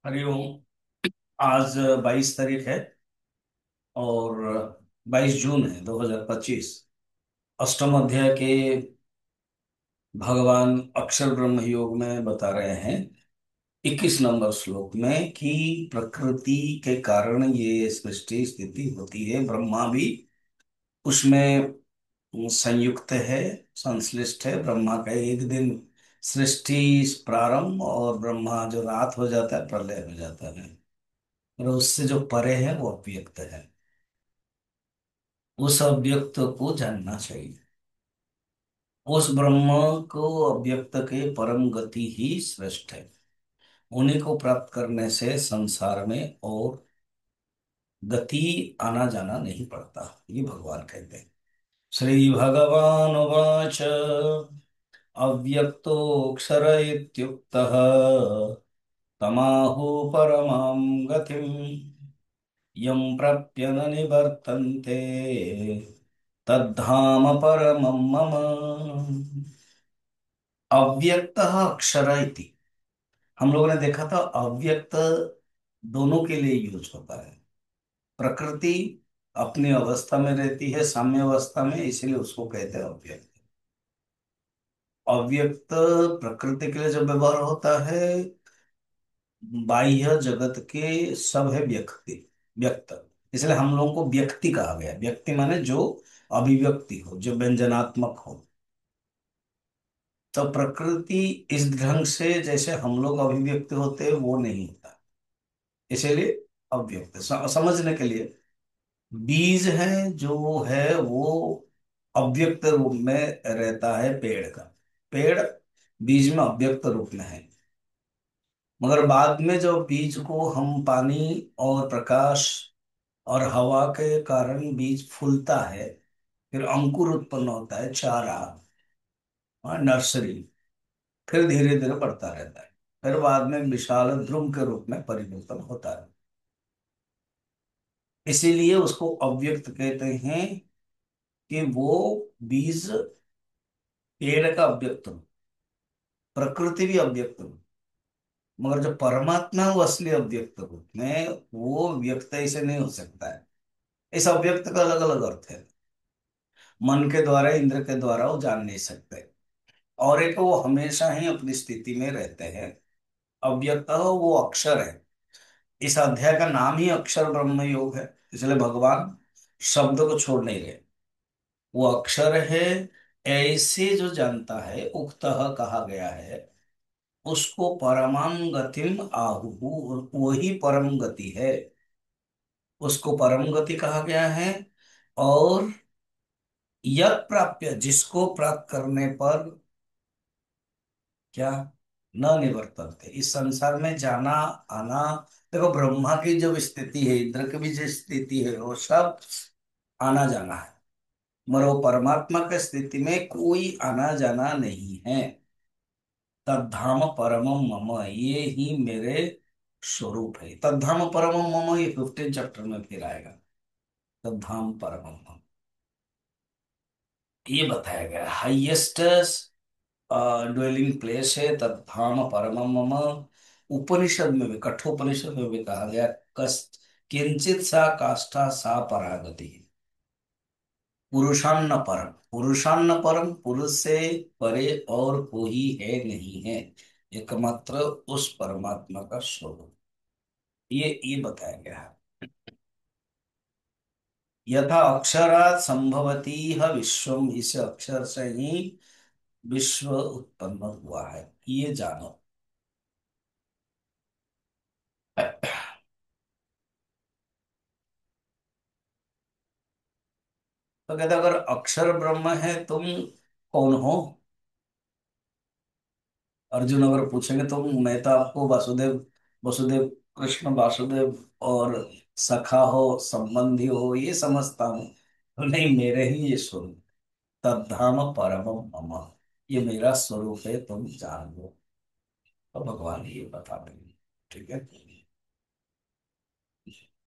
हरिओम। आज 22 तारीख है और 22 जून है 2025। अष्टम अध्याय के भगवान अक्षर ब्रह्म योग में बता रहे हैं 21 नंबर श्लोक में कि प्रकृति के कारण ये सृष्टि स्थिति होती है। ब्रह्मा भी उसमें संयुक्त है, संश्लिष्ट है। ब्रह्मा का एक दिन सृष्टि प्रारंभ और ब्रह्मा जो रात हो जाता है प्रलय हो जाता है। और उससे जो परे है वो अव्यक्त है। उस अव्यक्त को जानना चाहिए। उस ब्रह्म को अव्यक्त के परम गति ही श्रेष्ठ है। उन्हीं को प्राप्त करने से संसार में और गति आना जाना नहीं पड़ता, ये भगवान कहते हैं। श्री भगवान उवाच अव्यक्तोऽक्षर इत्युक्तः तमाहु परमां गतिम् यं प्राप्य न निवर्तन्ते तद्धाम परमं मम। अव्यक्त अक्षर इति, हम लोगों ने देखा था अव्यक्त दोनों के लिए यूज होता है। प्रकृति अपनी अवस्था में रहती है, साम्य अवस्था में, इसीलिए उसको कहते हैं अव्यक्त। अव्यक्त प्रकृति के लिए जो व्यवहार होता है, बाह्य जगत के सब है व्यक्ति, व्यक्त। इसलिए हम लोगों को व्यक्ति कहा गया। व्यक्ति माने जो अभिव्यक्ति हो, जो व्यंजनात्मक हो। तो प्रकृति इस ढंग से जैसे हम लोग अभिव्यक्ति होते हैं वो नहीं होता। इसीलिए अव्यक्त समझने के लिए बीज है जो है वो अव्यक्त रूप में रहता है। पेड़ का पेड़ बीज में अव्यक्त रूप में है, मगर बाद में जो बीज को हम पानी और प्रकाश और हवा के कारण बीज फूलता है, फिर अंकुर उत्पन्न होता है, चारा और नर्सरी, फिर धीरे धीरे बढ़ता रहता है, फिर बाद में विशाल ध्रुव के रूप में परिवर्तन होता है। इसीलिए उसको अव्यक्त कहते हैं कि वो बीज पेड़ का अव्यक्त रूप, प्रकृति भी अव्यक्त रूप, मगर जो परमात्मा है वो असली अव्यक्त रूप में, वो व्यक्त ऐसे नहीं हो सकता है। इस अव्यक्त का अलग अलग अर्थ है। मन के द्वारा, इंद्र के द्वारा वो जान नहीं सकते। और एक वो हमेशा ही अपनी स्थिति में रहते हैं। अव्यक्त वो अक्षर है। इस अध्याय का नाम ही अक्षर ब्रह्म योग है, इसलिए भगवान शब्द को छोड़ नहीं रहे। वो अक्षर है। ऐसे जो जानता है, उक्तः कहा गया है, उसको परमाम गतिम आहु, वही परम गति है। उसको परम गति कहा गया है। और यत् प्राप्य, जिसको प्राप्त करने पर क्या न निवर्तनते, इस संसार में जाना आना। देखो ब्रह्मा की जो स्थिति है, इंद्र की भी जो स्थिति है, वो सब आना जाना है। मगर वो परमात्मा की स्थिति में कोई आना जाना नहीं है। तद्धाम परमम मम, ये ही मेरे स्वरूप है। तद्धाम परमम मम, ये 15 चैप्टर में फिर आएगा। तद्धाम परमम मम ये बताया गया, हाइएस्ट ड्वेलिंग प्लेस है तद्धाम परमम मम। उपनिषद में भी, कठोपनिषद में भी कहा गया, कस किंचित सा काष्ठा सा परागति। पुरुषान्न परम, पुरुषान्न परम, पुरुष से परे और कोई है नहीं है, एकमात्र उस परमात्मा का स्वरूप। ये बताया गया है। यथा अक्षरात् संभवती है विश्वम, इस अक्षर से ही विश्व उत्पन्न हुआ है, ये जानो। तो कहते अगर अक्षर ब्रह्म है, तुम कौन हो? अर्जुन अगर पूछेंगे तो मैं तो आपको वासुदेव, वसुदेव, कृष्ण वासुदेव और सखा हो, संबंधी हो, ये समझता हूँ। तो नहीं, मेरे ही ये स्वरूप, तद्धाम परमम मम, ये मेरा स्वरूप है, तुम जान लो। तो भगवान ये बता देंगे। ठीक है।